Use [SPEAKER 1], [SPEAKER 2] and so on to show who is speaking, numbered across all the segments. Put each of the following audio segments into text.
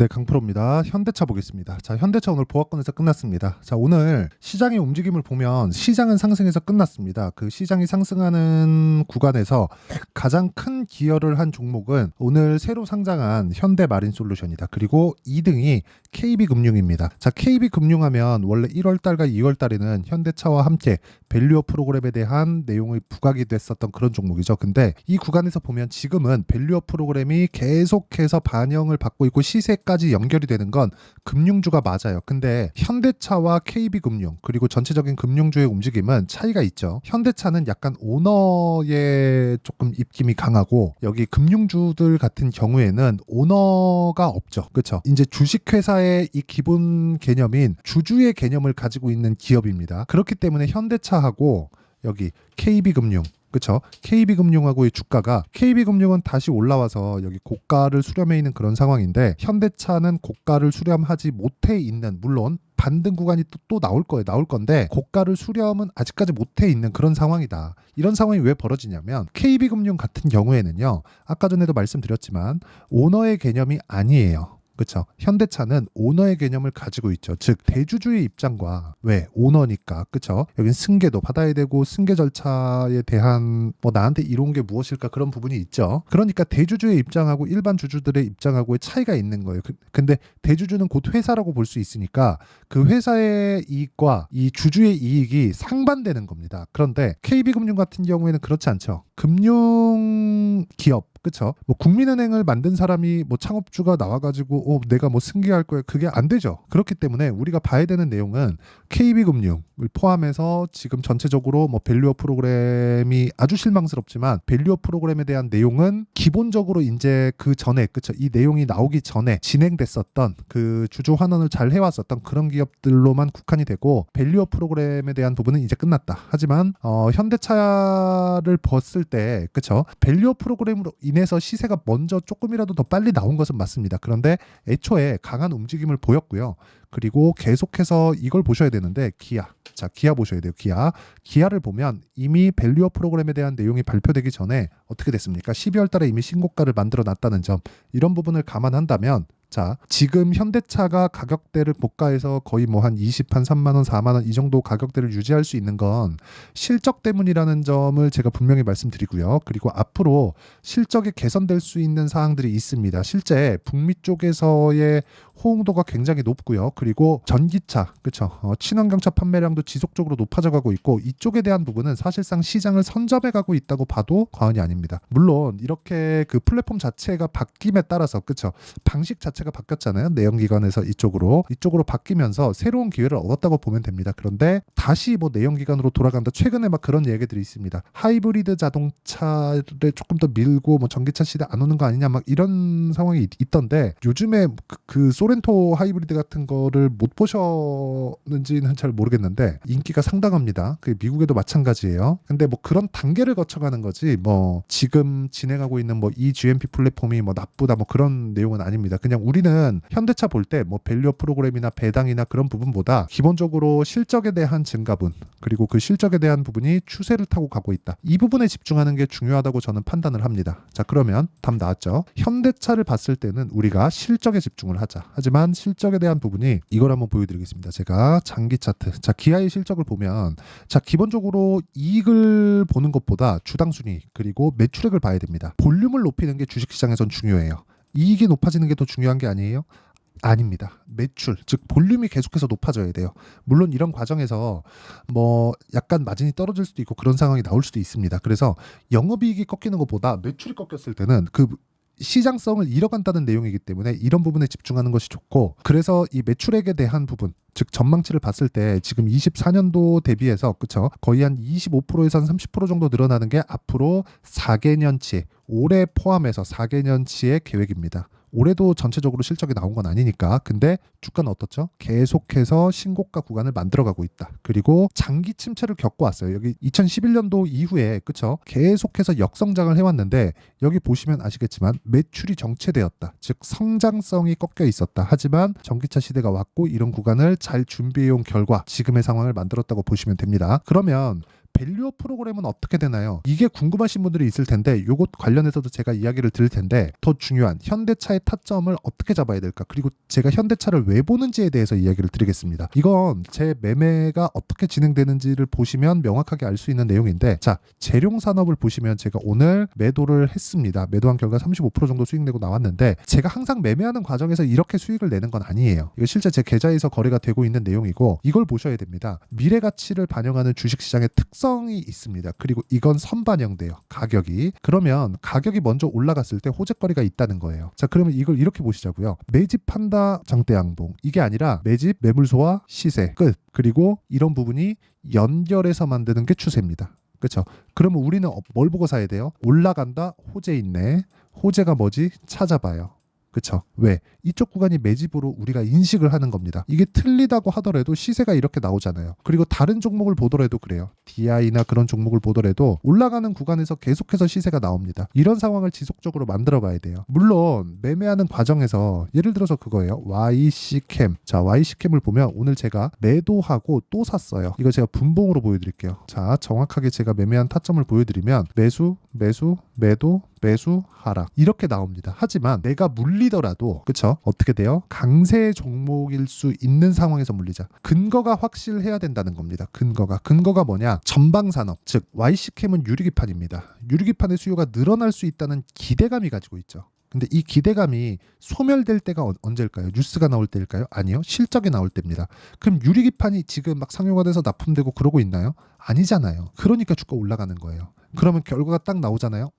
[SPEAKER 1] 네, 강프로입니다. 현대차 보겠습니다. 자, 현대차 오늘 보합권에서 끝났습니다. 자, 오늘 시장의 움직임을 보면 시장은 상승해서 끝났습니다. 그 시장이 상승하는 구간에서 가장 큰 기여를 한 종목은 오늘 새로 상장한 현대마린솔루션이다. 그리고 2등이 KB금융입니다. 자, KB금융하면 원래 1월달과 2월달에는 현대차와 함께 밸류업 프로그램에 대한 내용이 부각이 됐었던 그런 종목이죠. 근데 이 구간에서 보면 지금은 밸류업 프로그램이 계속해서 반영을 받고 있고 시세까지 연결이 되는 건 금융주가 맞아요. 근데 현대차와 KB금융 그리고 전체적인 금융주의 움직임은 차이가 있죠. 현대차는 약간 오너의 조금 입김이 강하고 여기 금융주들 같은 경우에는 오너가 없죠. 그렇죠? 이제 주식회사의 이 기본 개념인 주주의 개념을 가지고 있는 기업입니다. 그렇기 때문에 현대차하고 여기 KB금융 그렇죠? KB금융하고의 주가가 KB금융은 다시 올라와서 여기 고가를 수렴해 있는 그런 상황인데 현대차는 고가를 수렴하지 못해 있는 물론 반등 구간이 또 나올 거예요. 나올 건데 고가를 수렴은 아직까지 못해 있는 그런 상황이다. 이런 상황이 왜 벌어지냐면 KB금융 같은 경우에는요. 아까 전에도 말씀드렸지만 오너의 개념이 아니에요. 그렇죠. 현대차는 오너의 개념을 가지고 있죠. 즉 대주주의 입장과 왜 오너니까 그렇죠. 여긴 승계도 받아야 되고 승계 절차에 대한 뭐 나한테 이로운 게 무엇일까 그런 부분이 있죠. 그러니까 대주주의 입장하고 일반 주주들의 입장하고의 차이가 있는 거예요. 근데 대주주는 곧 회사라고 볼 수 있으니까 그 회사의 이익과 이 주주의 이익이 상반되는 겁니다. 그런데 KB금융 같은 경우에는 그렇지 않죠. 금융 기업 그쵸? 뭐 국민은행을 만든 사람이 뭐 창업주가 나와가지고 내가 뭐 승계할 거야 그게 안 되죠. 그렇기 때문에 우리가 봐야 되는 내용은 KB금융을 포함해서 지금 전체적으로 뭐 밸류업 프로그램이 아주 실망스럽지만 밸류업 프로그램에 대한 내용은 기본적으로 이제 그 전에 그쵸? 이 내용이 나오기 전에 진행됐었던 그 주주 환원을 잘 해왔었던 그런 기업들로만 국한이 되고 밸류업 프로그램에 대한 부분은 이제 끝났다. 하지만 현대차를 봤을 때 그쵸? 밸류업 프로그램으로 인해서 시세가 먼저 조금이라도 더 빨리 나온 것은 맞습니다. 그런데 애초에 강한 움직임을 보였고요. 그리고 계속해서 이걸 보셔야 되는데 기아. 자, 기아 보셔야 돼요. 기아를 보면 이미 밸류업 프로그램에 대한 내용이 발표되기 전에 어떻게 됐습니까? 12월 달에 이미 신고가를 만들어 놨다는 점. 이런 부분을 감안한다면 자, 지금 현대차가 가격대를 고가에서 거의 뭐 한 3만 원, 4만 원 이 정도 가격대를 유지할 수 있는 건 실적 때문이라는 점을 제가 분명히 말씀드리고요. 그리고 앞으로 실적이 개선될 수 있는 사항들이 있습니다. 실제 북미 쪽에서의 호응도가 굉장히 높고요. 그리고 전기차, 그렇죠? 친환경차 판매량도 지속적으로 높아져 가고 있고 이쪽에 대한 부분은 사실상 시장을 선점해 가고 있다고 봐도 과언이 아닙니다. 물론 이렇게 그 플랫폼 자체가 바뀜에 따라서 그렇죠? 방식 자체가 바뀌었잖아요. 내연기관에서 이쪽으로 바뀌면서 새로운 기회를 얻었다고 보면 됩니다. 그런데 다시 뭐 내연기관으로 돌아간다. 최근에 막 그런 얘기들이 있습니다. 하이브리드 자동차를 조금 더 밀고 뭐 전기차 시대 안 오는 거 아니냐 막 이런 상황이 있던데 요즘에 그 소렌토 하이브리드 같은 거를 못 보셨는지는 잘 모르겠는데 인기가 상당합니다. 그 미국에도 마찬가지예요. 근데 뭐 그런 단계를 거쳐가는 거지 뭐 지금 진행하고 있는 뭐 이 GMP 플랫폼이 뭐 나쁘다 뭐 그런 내용은 아닙니다. 그냥 우리는 현대차 볼 때 뭐 밸류업 프로그램이나 배당이나 그런 부분보다 기본적으로 실적에 대한 증가분 그리고 그 실적에 대한 부분이 추세를 타고 가고 있다. 이 부분에 집중하는 게 중요하다고 저는 판단을 합니다. 자, 그러면 답 나왔죠. 현대차를 봤을 때는 우리가 실적에 집중을 하자. 하지만 실적에 대한 부분이 이걸 한번 보여드리겠습니다. 제가 장기 차트. 자, 기아의 실적을 보면 자, 기본적으로 이익을 보는 것보다 주당 순위 그리고 매출액을 봐야 됩니다. 볼륨을 높이는 게 주식시장에선 중요해요. 이익이 높아지는 게 더 중요한 게 아니에요? 아닙니다. 매출, 즉 볼륨이 계속해서 높아져야 돼요. 물론 이런 과정에서 뭐 약간 마진이 떨어질 수도 있고 그런 상황이 나올 수도 있습니다. 그래서 영업이익이 꺾이는 것보다 매출이 꺾였을 때는 그 시장성을 잃어간다는 내용이기 때문에 이런 부분에 집중하는 것이 좋고 그래서 이 매출액에 대한 부분 즉 전망치를 봤을 때 지금 24년도 대비해서 그쵸 거의 한 25%에서 한 30% 정도 늘어나는 게 앞으로 4개년치 올해 포함해서 4개년치의 계획입니다. 올해도 전체적으로 실적이 나온 건 아니니까. 근데 주가는 어떻죠? 계속해서 신고가 구간을 만들어가고 있다. 그리고 장기 침체를 겪어왔어요. 여기 2011년도 이후에 그쵸? 계속해서 역성장을 해왔는데 여기 보시면 아시겠지만 매출이 정체되었다. 즉 성장성이 꺾여 있었다. 하지만 전기차 시대가 왔고 이런 구간을 잘 준비해온 결과 지금의 상황을 만들었다고 보시면 됩니다. 그러면 밸류업 프로그램은 어떻게 되나요? 이게 궁금하신 분들이 있을 텐데 이것 관련해서도 제가 이야기를 드릴 텐데 더 중요한 현대차의 타점을 어떻게 잡아야 될까? 그리고 제가 현대차를 왜 보는지에 대해서 이야기를 드리겠습니다. 이건 제 매매가 어떻게 진행되는지를 보시면 명확하게 알 수 있는 내용인데 자, 재룡산업을 보시면 제가 오늘 매도를 했습니다. 매도한 결과 35% 정도 수익 내고 나왔는데 제가 항상 매매하는 과정에서 이렇게 수익을 내는 건 아니에요. 이거 실제 제 계좌에서 거래가 되고 있는 내용이고 이걸 보셔야 됩니다. 미래 가치를 반영하는 주식시장의 특성이 있습니다. 그리고 이건 선반영돼요. 가격이. 그러면 가격이 먼저 올라갔을 때 호재거리가 있다는 거예요. 자, 그러면 이걸 이렇게 보시자고요. 매집한다 장대양봉. 이게 아니라 매집, 매물소와 시세 끝. 그리고 이런 부분이 연결해서 만드는 게 추세입니다. 그렇죠? 그러면 우리는 뭘 보고 사야 돼요? 올라간다, 호재 있네. 호재가 뭐지? 찾아봐요. 그쵸? 왜? 이쪽 구간이 매집으로 우리가 인식을 하는 겁니다. 이게 틀리다고 하더라도 시세가 이렇게 나오잖아요. 그리고 다른 종목을 보더라도 그래요. DI나 그런 종목을 보더라도 올라가는 구간에서 계속해서 시세가 나옵니다. 이런 상황을 지속적으로 만들어 봐야 돼요. 물론 매매하는 과정에서 예를 들어서 그거예요. YC캠. 자, YC캠을 보면 오늘 제가 매도하고 또 샀어요. 이거 제가 분봉으로 보여드릴게요. 자, 정확하게 제가 매매한 타점을 보여드리면 매수, 매수, 매도, 매수, 하락 이렇게 나옵니다. 하지만 내가 물리더라도 그쵸? 어떻게 돼요? 강세 종목일 수 있는 상황에서 물리자. 근거가 확실해야 된다는 겁니다. 근거가 뭐냐? 전방산업, 즉 YC캠은 유리기판입니다. 유리기판의 수요가 늘어날 수 있다는 기대감이 가지고 있죠. 근데 이 기대감이 소멸될 때가 언제일까요? 뉴스가 나올 때일까요? 아니요. 실적이 나올 때입니다. 그럼 유리기판이 지금 막 상용화 돼서 납품되고 그러고 있나요? 아니잖아요. 그러니까 주가 올라가는 거예요. 그러면 결과가 딱 나오잖아요.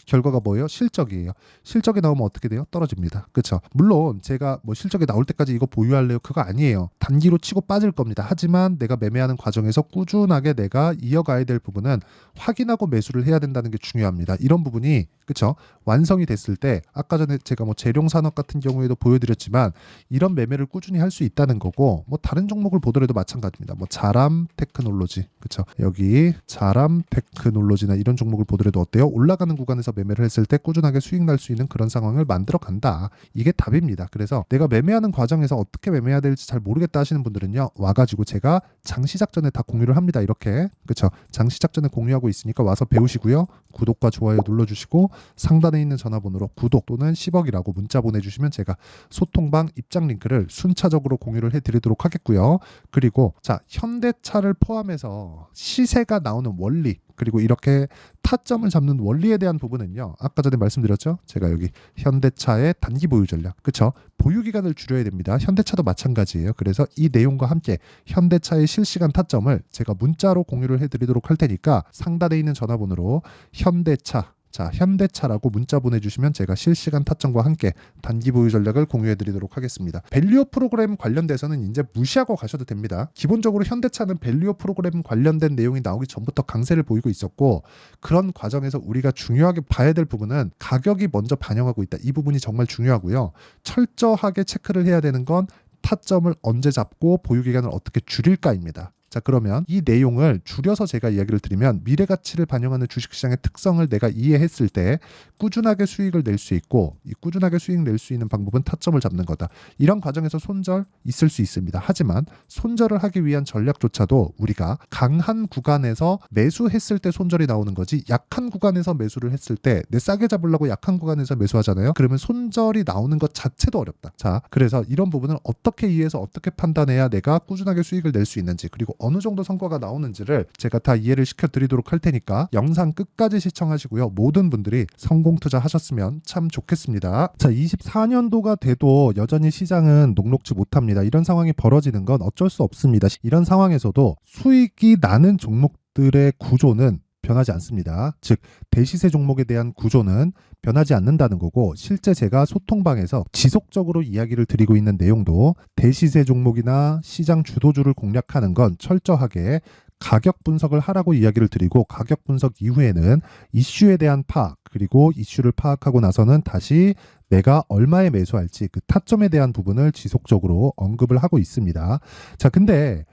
[SPEAKER 1] 결과가 뭐예요? 실적이에요. 실적이 나오면 어떻게 돼요? 떨어집니다. 그렇죠? 물론 제가 뭐 실적이 나올 때까지 이거 보유할래요? 그거 아니에요. 단기로 치고 빠질 겁니다. 하지만 내가 매매하는 과정에서 꾸준하게 내가 이어가야 될 부분은 확인하고 매수를 해야 된다는 게 중요합니다. 이런 부분이 그렇죠? 완성이 됐을 때 아까 전에 제가 뭐 재룡산업 같은 경우에도 보여드렸지만 이런 매매를 꾸준히 할 수 있다는 거고 뭐 다른 종목을 보더라도 마찬가지입니다. 뭐 자람 테크놀로지 그렇죠? 여기 자람 테크놀로지나 이런 종목을 보더라도 어때요? 올라가는 구간에서 매매를 했을 때 꾸준하게 수익 날 수 있는 그런 상황을 만들어 간다. 이게 답입니다. 그래서 내가 매매하는 과정에서 어떻게 매매해야 될지 잘 모르겠다 하시는 분들은요. 와가지고 제가 장시작 전에 다 공유를 합니다. 이렇게 그렇죠? 장시작 전에 공유하고 있으니까 와서 배우시고요. 구독과 좋아요 눌러주시고 상단에 있는 전화번호로 구독 또는 10억이라고 문자 보내주시면 제가 소통방 입장 링크를 순차적으로 공유를 해드리도록 하겠고요. 그리고 자 현대차를 포함해서 시세가 나오는 원리 그리고 이렇게 타점을 잡는 원리에 대한 부분은요. 아까 전에 말씀드렸죠. 제가 여기 현대차의 단기 보유 전략. 그렇죠? 보유 기간을 줄여야 됩니다. 현대차도 마찬가지예요. 그래서 이 내용과 함께 현대차의 실시간 타점을 제가 문자로 공유를 해드리도록 할 테니까 상단에 있는 전화번호로 현대차 자, 현대차라고 문자 보내주시면 제가 실시간 타점과 함께 단기 보유 전략을 공유해드리도록 하겠습니다. 밸류업 프로그램 관련돼서는 이제 무시하고 가셔도 됩니다. 기본적으로 현대차는 밸류업 프로그램 관련된 내용이 나오기 전부터 강세를 보이고 있었고 그런 과정에서 우리가 중요하게 봐야 될 부분은 가격이 먼저 반영하고 있다. 이 부분이 정말 중요하고요. 철저하게 체크를 해야 되는 건 타점을 언제 잡고 보유 기간을 어떻게 줄일까입니다. 자, 그러면 이 내용을 줄여서 제가 이야기를 드리면 미래 가치를 반영하는 주식시장의 특성을 내가 이해했을 때 꾸준하게 수익을 낼 수 있고 이 꾸준하게 수익 낼 수 있는 방법은 타점을 잡는 거다. 이런 과정에서 손절 있을 수 있습니다. 하지만 손절을 하기 위한 전략조차도 우리가 강한 구간에서 매수했을 때 손절이 나오는 거지 약한 구간에서 매수를 했을 때 내 싸게 잡으려고 약한 구간에서 매수하잖아요. 그러면 손절이 나오는 것 자체도 어렵다. 자, 그래서 이런 부분을 어떻게 이해해서 어떻게 판단해야 내가 꾸준하게 수익을 낼 수 있는지 그리고 어느 정도 성과가 나오는지를 제가 다 이해를 시켜드리도록 할 테니까 영상 끝까지 시청하시고요. 모든 분들이 성공 투자하셨으면 참 좋겠습니다. 자, 24년도가 돼도 여전히 시장은 녹록지 못합니다. 이런 상황이 벌어지는 건 어쩔 수 없습니다. 이런 상황에서도 수익이 나는 종목들의 구조는 변하지 않습니다. 즉 대시세 종목에 대한 구조는 변하지 않는다는 거고 실제 제가 소통방에서 지속적으로 이야기를 드리고 있는 내용도 대시세 종목이나 시장 주도주를 공략하는 건 철저하게 가격 분석을 하라고 이야기를 드리고 가격 분석 이후에는 이슈에 대한 파악 그리고 이슈를 파악하고 나서는 다시 내가 얼마에 매수할지 그 타점에 대한 부분을 지속적으로 언급을 하고 있습니다. 자, 근데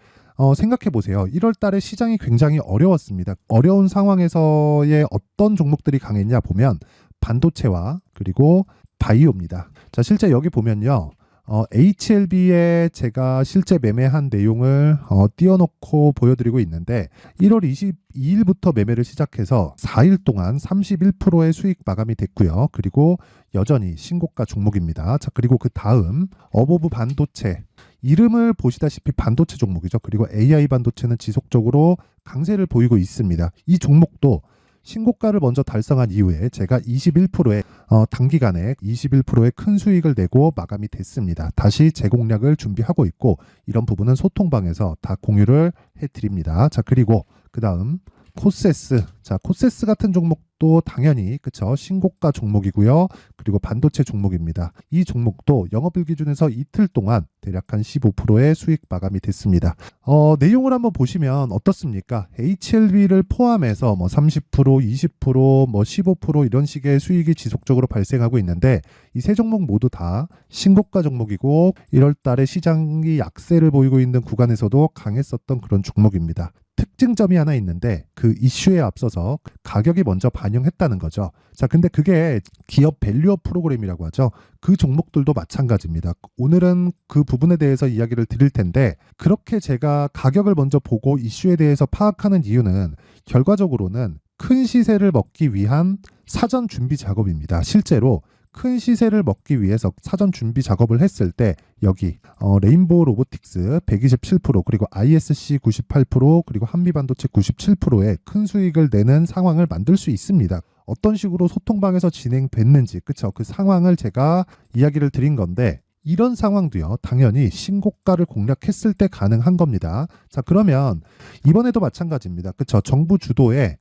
[SPEAKER 1] 생각해 보세요. 1월 달에 시장이 굉장히 어려웠습니다. 어려운 상황에서의 어떤 종목들이 강했냐 보면 반도체와 그리고 바이오입니다. 자, 실제 여기 보면요. HLB에 제가 실제 매매한 내용을 띄워놓고 보여드리고 있는데 1월 22일부터 매매를 시작해서 4일 동안 31%의 수익 마감이 됐고요. 그리고 여전히 신고가 종목입니다. 자, 그리고 그 다음 어보브 반도체, 이름을 보시다시피 반도체 종목이죠. 그리고 AI 반도체는 지속적으로 강세를 보이고 있습니다. 이 종목도 신고가를 먼저 달성한 이후에 제가 21%의 단기간에 21%의 큰 수익을 내고 마감이 됐습니다. 다시 재공략을 준비하고 있고 이런 부분은 소통방에서 다 공유를 해드립니다. 자, 그리고 그 다음 코세스. 자, 코세스 같은 종목도 당연히 그쵸, 신고가 종목이고요. 그리고 반도체 종목입니다. 이 종목도 영업일 기준에서 이틀 동안 대략 한 15%의 수익 마감이 됐습니다. 내용을 한번 보시면 어떻습니까? HLB를 포함해서 뭐 30%, 20%, 뭐 15% 이런 식의 수익이 지속적으로 발생하고 있는데 이 세 종목 모두 다 신고가 종목이고 1월 달에 시장이 약세를 보이고 있는 구간에서도 강했었던 그런 종목입니다. 특징점이 하나 있는데 그 이슈에 앞서서 가격이 먼저 반영했다는 거죠. 자, 근데 그게 기업 밸류업 프로그램이라고 하죠. 그 종목들도 마찬가지입니다. 오늘은 그 부분에 대해서 이야기를 드릴 텐데 그렇게 제가 가격을 먼저 보고 이슈에 대해서 파악하는 이유는 결과적으로는 큰 시세를 먹기 위한 사전 준비 작업입니다. 실제로 큰 시세를 먹기 위해서 사전 준비 작업을 했을 때 여기 레인보우 로보틱스 127% 그리고 ISC 98% 그리고 한미반도체 97%의 큰 수익을 내는 상황을 만들 수 있습니다. 어떤 식으로 소통방에서 진행됐는지 그쵸, 그 상황을 제가 이야기를 드린 건데 이런 상황도요 당연히 신고가를 공략했을 때 가능한 겁니다. 자, 그러면 이번에도 마찬가지입니다. 그쵸, 정부 주도의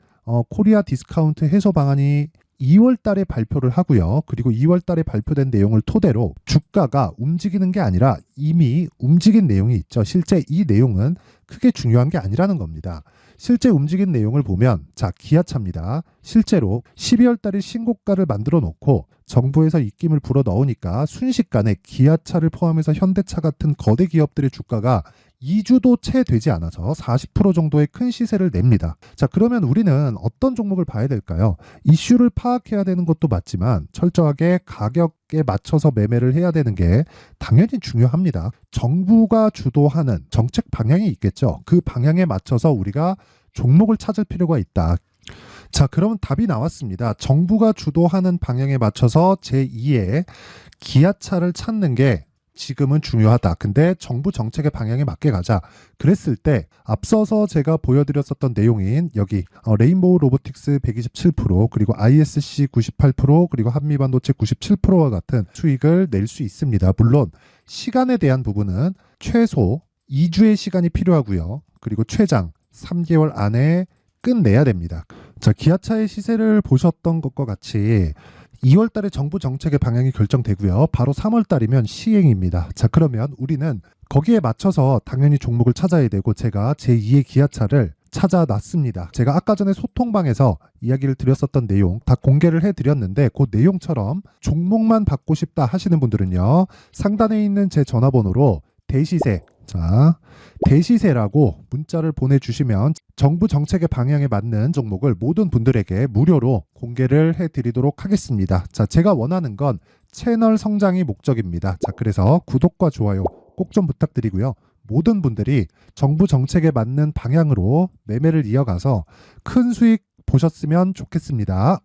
[SPEAKER 1] 코리아 디스카운트 해소 방안이 2월 달에 발표를 하고요. 그리고 2월 달에 발표된 내용을 토대로 주가가 움직이는 게 아니라 이미 움직인 내용이 있죠. 실제 이 내용은 크게 중요한 게 아니라는 겁니다. 실제 움직인 내용을 보면 자, 기아차입니다. 실제로 12월 달에 신고가를 만들어 놓고 정부에서 입김을 불어 넣으니까 순식간에 기아차를 포함해서 현대차 같은 거대 기업들의 주가가 2주도 채 되지 않아서 40% 정도의 큰 시세를 냅니다. 자, 그러면 우리는 어떤 종목을 봐야 될까요? 이슈를 파악해야 되는 것도 맞지만 철저하게 가격에 맞춰서 매매를 해야 되는 게 당연히 중요합니다. 정부가 주도하는 정책 방향이 있겠죠. 그 방향에 맞춰서 우리가 종목을 찾을 필요가 있다. 자, 그러면 답이 나왔습니다. 정부가 주도하는 방향에 맞춰서 제2의 기아차를 찾는 게 지금은 중요하다. 근데 정부 정책의 방향에 맞게 가자. 그랬을 때 앞서서 제가 보여드렸었던 내용인 여기 레인보우 로보틱스 127% 그리고 ISC 98% 그리고 한미반도체 97%와 같은 수익을 낼 수 있습니다. 물론 시간에 대한 부분은 최소 2주의 시간이 필요하고요. 그리고 최장 3개월 안에 끝내야 됩니다. 자, 기아차의 시세를 보셨던 것과 같이 2월 달에 정부 정책의 방향이 결정되고요. 바로 3월 달이면 시행입니다. 자, 그러면 우리는 거기에 맞춰서 당연히 종목을 찾아야 되고 제가 제2의 기아차를 찾아놨습니다. 제가 아까 전에 소통방에서 이야기를 드렸었던 내용 다 공개를 해드렸는데 그 내용처럼 종목만 받고 싶다 하시는 분들은요. 상단에 있는 제 전화번호로 대시세, 자, 대시세라고 문자를 보내주시면 정부 정책의 방향에 맞는 종목을 모든 분들에게 무료로 공개를 해드리도록 하겠습니다. 자, 제가 원하는 건 채널 성장이 목적입니다. 자, 그래서 구독과 좋아요 꼭 좀 부탁드리고요. 모든 분들이 정부 정책에 맞는 방향으로 매매를 이어가서 큰 수익 보셨으면 좋겠습니다.